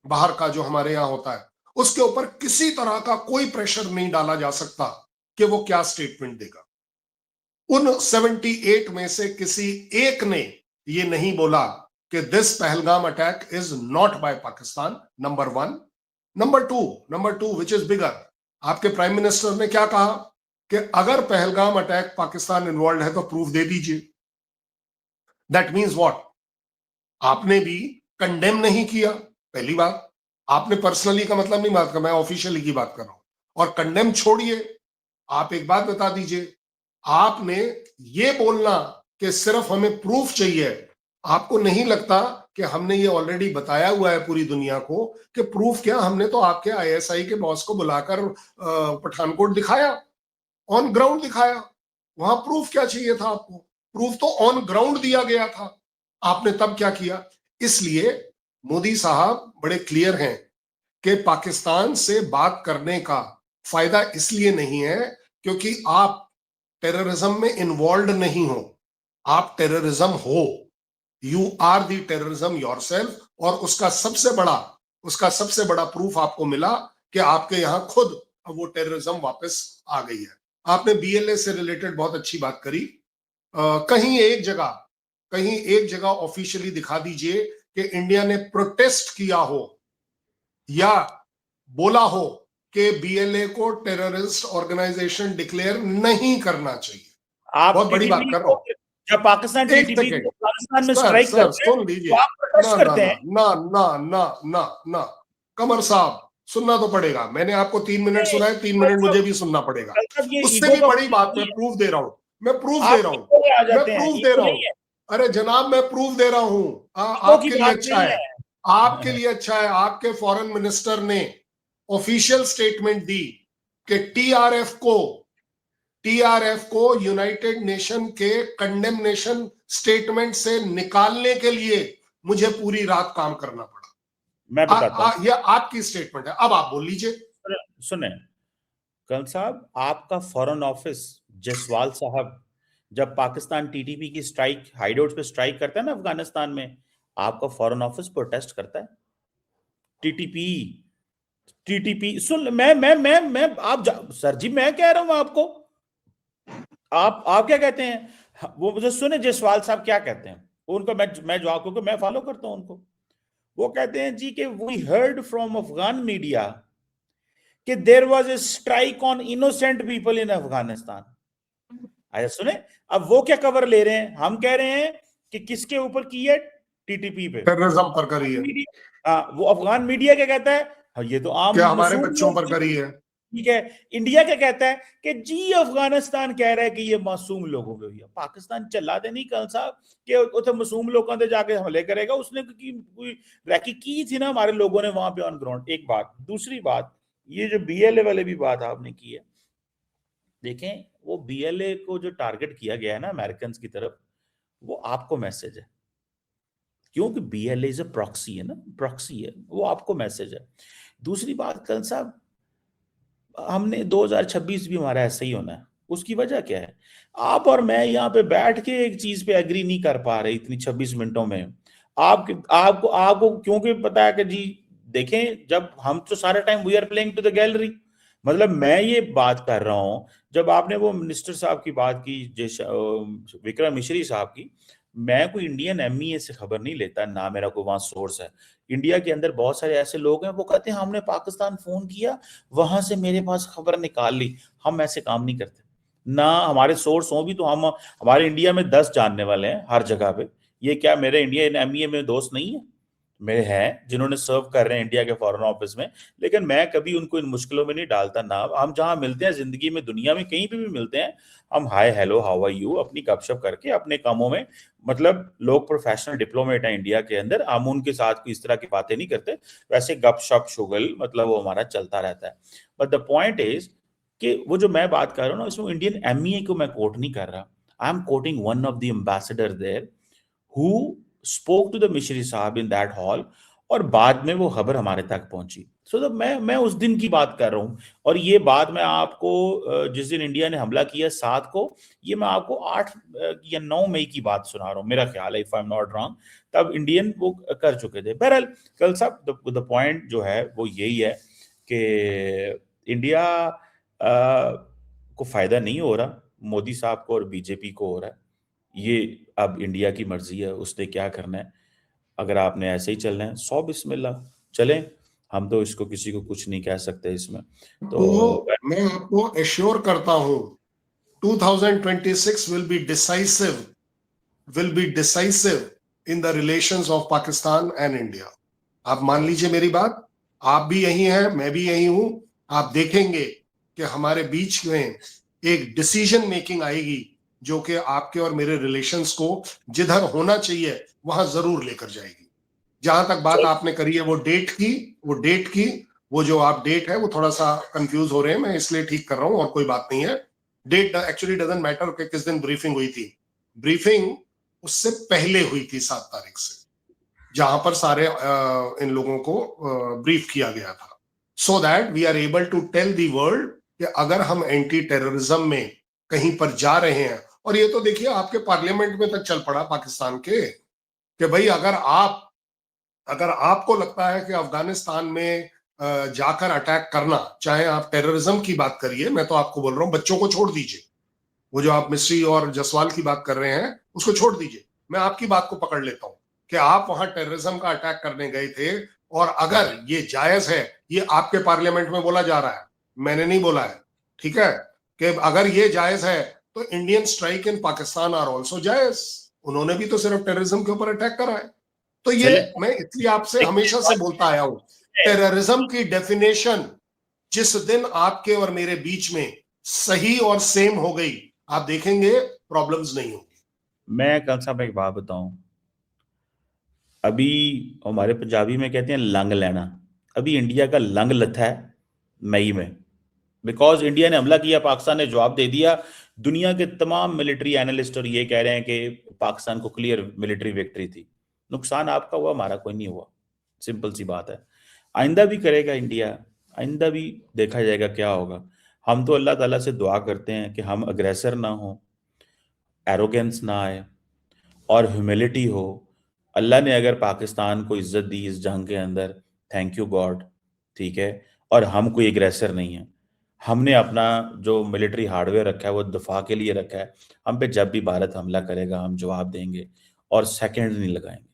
[SPEAKER 2] बाहर का जो हमारे यहां होता है, उसके ऊपर किसी तरह का कोई प्रेशर नहीं डाला जा सकता कि वो क्या स्टेटमेंट देगा। उन 78 में से किसी एक ने ये नहीं बोला कि this Pahalgam attack is not by Pakistan, number 1। Number two which is bigger, आपके प्राइम मिनिस्टर ने क्या कहा कि अगर पहलगाम अटैक पाकिस्तान इन्वॉल्व है तो प्रूफ दे दीजिए। That means what? आपने भी कंडेम नहीं किया, पहली बात। आपने पर्सनली का मतलब नहीं बात कर, मैं ऑफिशियली की बात कर रहा हूं। और कंडेम छोड़िए, आप एक बात बता दीजिए, आपने ये बोलना कि सिर्फ हमें प्रूफ चाहिए, आपको नहीं लगता कि हमने ये ऑलरेडी बताया हुआ है पूरी दुनिया को कि प्रूफ क्या? हमने तो आपके ISI के बॉस को बुलाकर पठानकोट दिखाया, ऑन ग्राउंड दिखाया। वहां प्रूफ क्या चाहिए था आपको? प्रूफ तो ऑन ग्राउंड दिया गया था। आपने तब क्या किया? इसलिए मोदी साहब बड़े क्लियर हैं कि पाकिस्तान से बात करने का फायदा इसलिए नहीं है क्योंकि आप टेररिज्म में इन्वॉल्व नहीं हो, आप टेररिज्म हो, you are the terrorism yourself. और उसका सबसे बड़ा प्रूफ आपको मिला कि आपके यहां खुद वो टेररिज्म वापस आ गई है। आपने BLA से रिलेटेड बहुत अच्छी बात करी। कहीं एक जगह ऑफिशियली दिखा दीजिए कि इंडिया ने प्रोटेस्ट किया हो या बोला हो कि BLA को टेररिस्ट ऑर्गेनाइजेशन डिक्लेयर नहीं करना चाहिए।
[SPEAKER 1] आप
[SPEAKER 2] बहुत बड़ी बात
[SPEAKER 1] TTP
[SPEAKER 2] कर रहा हूं।
[SPEAKER 1] जब पाकिस्तान
[SPEAKER 2] एक
[SPEAKER 1] TTP
[SPEAKER 2] सेकेंड,
[SPEAKER 1] अफगानिस्तान में
[SPEAKER 2] सर
[SPEAKER 1] स्ट्राइक
[SPEAKER 2] सर
[SPEAKER 1] करते हैं
[SPEAKER 2] सुन लीजिए,
[SPEAKER 1] तो आप प्रोटेस्ट
[SPEAKER 2] ना ना
[SPEAKER 1] करते
[SPEAKER 2] ना
[SPEAKER 1] हैं।
[SPEAKER 2] ना ना ना ना ना, कमर साहब सुनना तो पड़ेगा। मैंने आपको 3 मिनट सुनाए, 3 मिनट मुझे भी सुनना पड़ेगा।
[SPEAKER 1] ये
[SPEAKER 2] उससे
[SPEAKER 1] ईगो
[SPEAKER 2] भी
[SPEAKER 1] का
[SPEAKER 2] बड़ी
[SPEAKER 1] मुद्दा
[SPEAKER 2] बात
[SPEAKER 1] नहीं
[SPEAKER 2] मैं
[SPEAKER 1] है,
[SPEAKER 2] प्रूफ दे रहा हूं, मैं प्रूफ दे
[SPEAKER 1] आप
[SPEAKER 2] रहा हूं,
[SPEAKER 1] ईगो में आ
[SPEAKER 2] मैं
[SPEAKER 1] जाते हैं,
[SPEAKER 2] प्रूफ दे
[SPEAKER 1] ईगो
[SPEAKER 2] रहा हूं।
[SPEAKER 1] नहीं है,
[SPEAKER 2] अरे जनाब मैं प्रूफ दे रहा हूं।
[SPEAKER 1] ईगो की
[SPEAKER 2] आपके लिए
[SPEAKER 1] बात
[SPEAKER 2] अच्छा
[SPEAKER 1] नहीं
[SPEAKER 2] है, आपके
[SPEAKER 1] है।
[SPEAKER 2] लिए अच्छा है, आपके फॉरेन मिनिस्टर ने ऑफिशियल स्टेटमेंट दी कि टीआरएफ को यूनाइटेड नेशन के कंडेमनेशन स्टेटमेंट से निकालने के लिए मुझे पूरी रात काम करना पड़ा।
[SPEAKER 1] मैं बताता हूं,
[SPEAKER 2] ये आपकी स्टेटमेंट है, अब आप बोल लीजिए।
[SPEAKER 1] सुने कल साहब, आपका फॉरेन ऑफिस जसवाल साहब जब पाकिस्तान टीटीपी की स्ट्राइक हाइडआउट पे स्ट्राइक करता है ना अफगानिस्तान में, आपका फॉरेन ऑफिस प्रोटेस्ट करता है। टीटीपी टीटीपी सुन, मैं सर जी मैं कह रहा हूं आपको, आप क्या कहते हैं, वो मुझे सुने जयसवाल साहब क्या कहते हैं, उनको मैं जवाब, क्योंकि मैं फॉलो करता हूं उनको। वो कहते हैं जी कि we heard from Afghan media कि there was a strike on innocent people in Afghanistan. आया सुने, अब वो क्या कवर ले रहे हैं, हम कह रहे हैं कि किसके ऊपर की है, टीटीपी पे।
[SPEAKER 2] टेररिज्म पर करी है,
[SPEAKER 1] हाँ, वो अफगान मीडिया क्या कहता है, हाँ ये तो आम
[SPEAKER 2] क्या हमारे
[SPEAKER 1] मासूम
[SPEAKER 2] बच्चों
[SPEAKER 1] लोग
[SPEAKER 2] पर करी है।
[SPEAKER 1] ठीक है। इंडिया क्या कहता है कि जी अफगानिस्तान कह रहा है कि ये मासूम लोगों पे हुई है। पाकिस्तान चला दे नहीं कल साहब कि उसे मासूम लोगों पे जाके हमले करेगा, उसने कोई रैकी की थी ना हमारे लोगों ने वहां पे ऑन ग्राउंड। एक बात, दूसरी बात, ये जो बीएलए वाले भी बात आपने की है, देखें वो बीएलए को जो टारगेट किया गया है ना अमेरिकन की तरफ, वो आपको मैसेज है, क्योंकि बीएलए इज अ प्रॉक्सी है ना, प्रॉक्सी है, वो आपको मैसेज है। दूसरी बात कल साहब, हमने 2026 भी हमारा ऐसा ही होना है, उसकी वजह क्या है, आप और मैं यहाँ पे बैठ के एक चीज पे एग्री नहीं कर पा रहे इतनी 26 मिनटों में। आपको आपको क्योंकि पता है कि जी, देखें जब हम तो सारा time we are playing to the gallery, मतलब मैं ये बात कर रहा हूं, जब आपने वो मिनिस्टर साहब की बात की, विक्रम मिश्री साहब की, मैं कोई इंडियन एमईए से खबर नहीं लेता, ना मेरा कोई वहां सोर्स है। इंडिया के अंदर बहुत सारे ऐसे लोग हैं, वो कहते हैं हमने पाकिस्तान फोन किया, वहां से मेरे पास खबर निकाल ली। हम ऐसे काम नहीं करते, ना हमारे सोर्स हो भी तो हम, हमारे इंडिया में 10 जानने वाले हैं हर जगह पे। ये क्या मेरे इंडियन एमईए में दोस्त नहीं है, मेरे हैं जिन्होंने सर्व कर रहे हैं इंडिया के फॉरेन ऑफिस में, लेकिन मैं कभी उनको इन मुश्किलों में नहीं डालता ना। हम जहां मिलते हैं जिंदगी में, दुनिया में कहीं पे भी मिलते हैं, हम hi hello how are you अपनी गपशप करके अपने कामों में, मतलब लोग प्रोफेशनल डिप्लोमेट हैं इंडिया के अंदर, हम उनके साथ कोई इस तरह की बातें नहीं करते, वैसे गपशप शुगल मतलब वो हमारा चलता रहता है। बट द पॉइंट इज कि वो जो मैं बात कर रहा हूँ ना, इसमें इंडियन एमईए को मैं कोट नहीं कर रहा, I am quoting one of the ambassador there who spoke to the Misri साहब इन दैट हॉल, और बाद में वो खबर हमारे तक पहुंची। सो तो मैं उस दिन की बात कर रहा हूं, और ये बात मैं आपको जिस दिन इंडिया ने हमला किया 7 को, ये मैं आपको 8 या 9 मई की बात सुना रहा हूं, मेरा ख्याल है, if I am not wrong, तब इंडियन वो कर चुके थे। बहरहाल कल साहब द पॉइंट जो है वो यही है कि इंडिया को फायदा नहीं हो रहा, मोदी साहब को और बीजेपी को हो रहा है। ये अब इंडिया की मर्जी है, उसने क्या करना है। अगर आपने ऐसे ही चलना है, सौ बिस्मिल्लाह चलें, हम तो इसको किसी को कुछ नहीं कह सकते इसमें। तो
[SPEAKER 2] मैं आपको एश्योर करता हूं 2026 will be decisive in the relations of Pakistan and India. आप मान लीजिए मेरी बात, आप भी यही हैं, मैं भी यही हूं। आप देखेंगे कि हमारे बीच में एक डिसीजन मेकिंग आएगी जो कि आपके और मेरे रिलेशंस को जिधर होना चाहिए वहां जरूर लेकर जाएगी। जहां तक बात आपने करी है वो डेट की, वो जो आप डेट है वो थोड़ा सा कंफ्यूज हो रहे हैं, मैं इसलिए ठीक कर रहा हूं और कोई बात नहीं है। डेट एक्चुअली डजंट मैटर कि किस दिन ब्रीफिंग हुई थी। ब्रीफिंग उससे पहले हुई थी 7 तारीख से, जहां पर सारे इन लोगों को ब्रीफ किया गया था, so that we are able to tell the world कि अगर हम एंटी टेररिज्म में कहीं पर जा रहे हैं। और ये तो देखिए आपके पार्लियामेंट में तक चल पड़ा पाकिस्तान के कि भाई अगर आपको लगता है कि अफगानिस्तान में जाकर अटैक करना, चाहे आप टेररिज्म की बात करिए, मैं तो आपको बोल रहा हूं बच्चों को छोड़ दीजिए, वो जो आप मिस्री और जसवाल की बात कर रहे हैं उसको छोड़ दीजिए, मैं आपकी बात को पकड़ लेता हूं कि आप वहां टेररिज्म का अटैक करने गए थे, और अगर ये जायज है, ये आपके पार्लियामेंट में बोला जा रहा है, मैंने नहीं बोला है, ठीक है, कि अगर ये जायज है तो Indian strike in Pakistan are also जायज। उन्होंने भी तो सिर्फ टेररिज्म के ऊपर अटैक करा है। तो ये मैं इसलिए आपसे हमेशा से बोलता आया हूं, टेररिज्म की डेफिनेशन जिस दिन आपके और मेरे बीच में सही और सेम हो गई, आप देखेंगे प्रॉब्लम्स नहीं होगी।
[SPEAKER 1] मैं कल साहब एक बात बताऊं, अभी हमारे पंजाबी में कहते हैं लंग लेना, अभी इंडिया का लंग लथा है मई में, बिकॉज इंडिया ने हमला किया, पाकिस्तान ने जवाब दे दिया। दुनिया के तमाम मिलिट्री एनालिस्ट और ये कह रहे हैं कि पाकिस्तान को क्लियर मिलिट्री विक्ट्री थी। नुकसान आपका हुआ, हमारा कोई नहीं हुआ, सिंपल सी बात है। आइंदा भी करेगा इंडिया, आइंदा भी देखा जाएगा क्या होगा। हम तो अल्लाह ताला से दुआ करते हैं कि हम अग्रेसर ना हो, एरोगेंस ना आए और ह्यूमिलिटी हो। अल्लाह ने अगर पाकिस्तान को इज्जत दी इस जंग के अंदर, थैंक यू गॉड, ठीक है। और हम कोई एग्रेसर नहीं है, हमने अपना जो मिलिट्री हार्डवेयर रखा है वो दफा के लिए रखा है। हम पे जब भी भारत हमला करेगा हम जवाब देंगे और सेकंड नहीं लगाएंगे।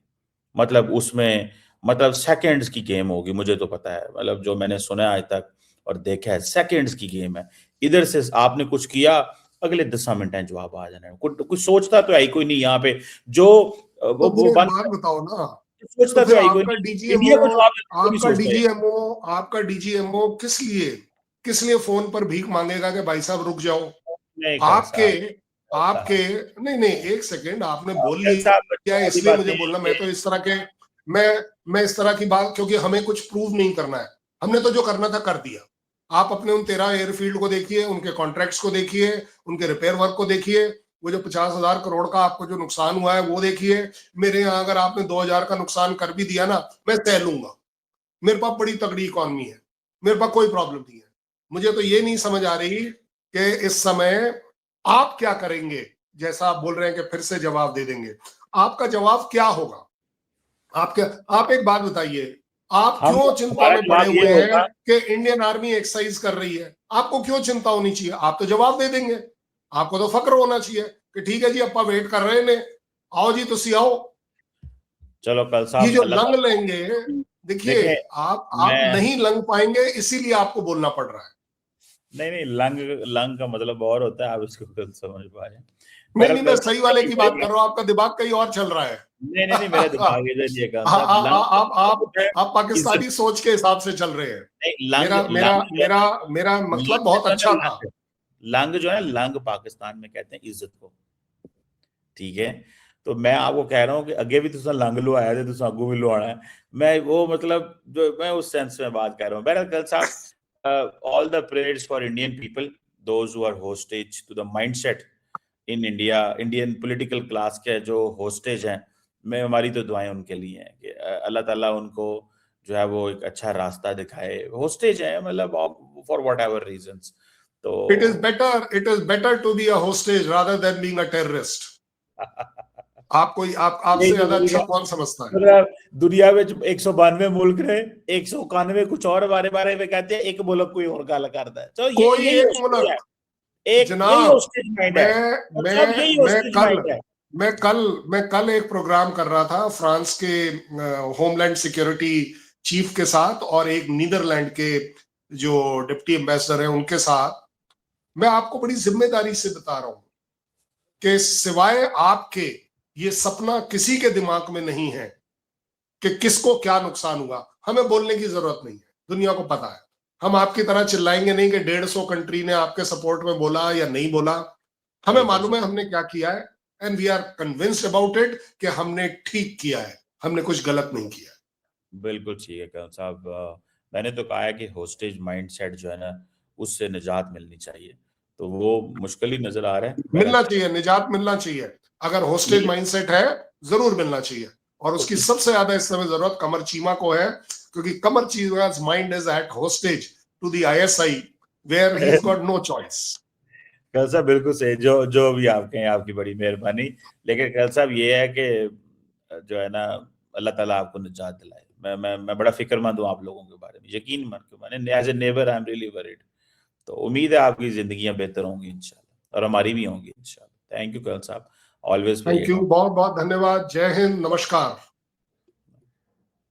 [SPEAKER 1] मतलब उसमें मतलब सेकंड्स की गेम होगी, मुझे तो पता है, मतलब जो मैंने सुना है आज तक और देखा है, सेकंड्स की गेम है। इधर से आपने कुछ किया, अगले 10 मिनट में जवाब आ जाना है। कुछ सोचता तो है ही कोई नहीं यहाँ पे, जो
[SPEAKER 2] तो
[SPEAKER 1] वो
[SPEAKER 2] फिर एक
[SPEAKER 1] बंद
[SPEAKER 2] बात बताओ ना, तो
[SPEAKER 1] सोचता तो
[SPEAKER 2] फिर
[SPEAKER 1] है ही कोई
[SPEAKER 2] आपका
[SPEAKER 1] नहीं,
[SPEAKER 2] डीजीएमओ
[SPEAKER 1] इंडिया को जवाब देने को नहीं
[SPEAKER 2] आपका
[SPEAKER 1] सोचता है।
[SPEAKER 2] डीजीएमओ आपका डीजीएमओ किस लिए फोन पर भीख मांगेगा कि भाई साहब रुक जाओ?
[SPEAKER 1] नहीं कर
[SPEAKER 2] आपके आपके
[SPEAKER 1] साहब,
[SPEAKER 2] नहीं नहीं, एक सेकंड, आपने बोल
[SPEAKER 1] कर साहब,
[SPEAKER 2] लिया है
[SPEAKER 1] वाली
[SPEAKER 2] इसलिए
[SPEAKER 1] बात
[SPEAKER 2] मुझे
[SPEAKER 1] नहीं
[SPEAKER 2] बोलना।
[SPEAKER 1] है
[SPEAKER 2] मैं तो इस तरह के मैं इस तरह की बात, क्योंकि हमें कुछ प्रूव नहीं करना है, हमने तो जो करना था कर दिया। आप अपने उन 13 एयरफील्ड को देखिए, उनके कॉन्ट्रैक्ट्स को देखिए, उनके रिपेयर वर्क को देखिए, वो जो 50,000 करोड़ का आपको जो नुकसान हुआ है वो देखिए। मेरे यहाँ अगर आपने 2,000 का नुकसान कर भी दिया ना, मैं तय लूंगा। मेरे पास बड़ी तगड़ी इकॉनमी है, मेरे पास कोई प्रॉब्लम नहीं है। मुझे तो ये नहीं समझ आ रही कि इस समय आप क्या करेंगे। जैसा आप बोल रहे हैं कि फिर से जवाब दे देंगे, आपका जवाब क्या होगा? आप एक बात बताइए, आप
[SPEAKER 1] हम
[SPEAKER 2] क्यों चिंता
[SPEAKER 1] हमारा
[SPEAKER 2] में पड़े
[SPEAKER 1] जवाब ये
[SPEAKER 2] हुए हैं
[SPEAKER 1] होगा,
[SPEAKER 2] कि इंडियन आर्मी एक्सरसाइज कर रही है? आपको क्यों चिंता होनी चाहिए? आप तो जवाब दे देंगे। आपको तो फक्र होना चाहिए कि ठीक है जी, अपा वेट कर रहे ने, आओ जी तुसी आओ।
[SPEAKER 1] चलो कल
[SPEAKER 2] ये
[SPEAKER 1] साहब
[SPEAKER 2] जो
[SPEAKER 1] अल्लाह
[SPEAKER 2] लंग
[SPEAKER 1] ताला
[SPEAKER 2] लेंगे, देखिए,
[SPEAKER 1] देखें।
[SPEAKER 2] आप
[SPEAKER 1] मैं
[SPEAKER 2] नहीं लंग पाएंगे, इसीलिए आपको बोलना पड़ रहा है।
[SPEAKER 1] नहीं नहीं, लंग लंग का मतलब और होता है, आप इसको गलत समझ पाए।
[SPEAKER 2] नहीं
[SPEAKER 1] मेरा
[SPEAKER 2] नहीं, मैं
[SPEAKER 1] कल
[SPEAKER 2] सही
[SPEAKER 1] साहब
[SPEAKER 2] वाले
[SPEAKER 1] मेरी
[SPEAKER 2] की
[SPEAKER 1] बड़ी
[SPEAKER 2] बात कर रहा हूं, आपका दिमाग कहीं और चल रहा है।
[SPEAKER 1] नहीं नहीं नहीं, मेरा दिमाग इधर नहीं है कल साहब। लंग का
[SPEAKER 2] आप
[SPEAKER 1] मतलब
[SPEAKER 2] आप
[SPEAKER 1] होता है
[SPEAKER 2] आप
[SPEAKER 1] इज्जत।
[SPEAKER 2] पाकिस्तानी सोच के हिसाब से चल रहे हैं।
[SPEAKER 1] नहीं, लंग
[SPEAKER 2] मेरा मेरा
[SPEAKER 1] लंग जो है
[SPEAKER 2] मेरा
[SPEAKER 1] ना,
[SPEAKER 2] मेरा मतलब
[SPEAKER 1] लंग
[SPEAKER 2] बहुत
[SPEAKER 1] जो है
[SPEAKER 2] अच्छा
[SPEAKER 1] ना,
[SPEAKER 2] था।
[SPEAKER 1] लंग जो है, लंग पाकिस्तान में कहते हैं इज्जत को, ठीक है। तो मैं आपको कह रहा हूँ कि अगे भी तुसा लंग लो आया थे, तुसा अगू भी लो आना है। मैं वो मतलब जो मैं उस सेंस में बात कर रहा हूँ। बहरहाल कल साहब, all the prayers for Indian people, those who are hostage to the mindset in India, Indian political class के जो होस्टेज हैं, मैं हमारी तो दुआएं उनके लिए हैं कि अल्लाह ताला उनको जो है वो एक अच्छा रास्ता दिखाए। होस्टेज है मतलब फॉर वट एवर रीजंस। तो
[SPEAKER 2] it is better to be a hostage rather than being a terrorist. आपको
[SPEAKER 1] यही
[SPEAKER 2] आपसे
[SPEAKER 1] तो
[SPEAKER 2] ज्यादा
[SPEAKER 1] बोल
[SPEAKER 2] अच्छा
[SPEAKER 1] रहा हूँ।
[SPEAKER 2] कौन समझता है?
[SPEAKER 1] मतलब दुनिया में 192 मुल्क रहे, 191 कुछ और बारे बारे में कहते हैं, एक मुल्क कोई और गल करता है। तो ये
[SPEAKER 2] कोई
[SPEAKER 1] यही
[SPEAKER 2] एक
[SPEAKER 1] होस्टेज है,
[SPEAKER 2] मुल्क,
[SPEAKER 1] एक यही
[SPEAKER 2] जनाब,
[SPEAKER 1] होस्टेज माइंड है।
[SPEAKER 2] मैं
[SPEAKER 1] और सब
[SPEAKER 2] मैं
[SPEAKER 1] यही
[SPEAKER 2] मैं
[SPEAKER 1] होस्टेज
[SPEAKER 2] कल
[SPEAKER 1] माइंड है।
[SPEAKER 2] मैं कल एक प्रोग्राम कर रहा था फ्रांस के होमलैंड सिक्योरिटी चीफ के साथ और एक नीदरलैंड के जो डिप्टी एम्बेसडर है उनके साथ। मैं आपको बड़ी जिम्मेदारी से बता रहा हूं कि सिवाय आपके ये सपना किसी के दिमाग में नहीं है कि किसको क्या नुकसान हुआ। हमें बोलने की जरूरत नहीं है, दुनिया को पता है। हम आपकी तरह चिल्लाएंगे नहीं कि 150 कंट्री ने आपके सपोर्ट में बोला या नहीं बोला। हमें
[SPEAKER 1] बिल्कुल
[SPEAKER 2] मालूम है हमने क्या किया है, and we are convinced about it कि हमने ठीक किया है, हमने कुछ गलत नहीं किया।
[SPEAKER 1] बिल्कुल ठीक है करण साहब। मैंने तो कहा है कि होस्टेज माइंडसेट जो है ना, उससे निजात मिलनी चाहिए। तो वो मुश्किल ही नजर आ रहा है। बहरहाल
[SPEAKER 2] मिलना चाहिए, निजात मिलना चाहिए। अगर होस्टेज
[SPEAKER 1] ये
[SPEAKER 2] माइंडसेट है, जरूर मिलना चाहिए। और
[SPEAKER 1] तो
[SPEAKER 2] उसकी
[SPEAKER 1] इस
[SPEAKER 2] सबसे ज्यादा इस समय जरूरत कमर चीमा को है, क्योंकि Qamar Cheema's mind is at hostage to the ISI where he is got no choice.
[SPEAKER 1] कल साहब बिल्कुल सही, जो जो भी आप कहें आपकी बड़ी मेहरबानी। लेकिन कल साहब ये है कि जो है ना, अल्लाह ताला आपको निजात दिलाए। मैं बड़ा फिक्रमंद हूँ आप लोगों के बारे में, यकीन मान के मैंने as a neighbour I am really worried. तो उम्मीद है आपकी जिंदगियां बेहतर होंगी इंशाल्लाह, और हमारी भी होंगी इंशाल्लाह। थैंक यू कल साहब, ऑलवेज पे
[SPEAKER 2] थैंक यू, बहुत बहुत धन्यवाद। जय हिंद, नमस्कार।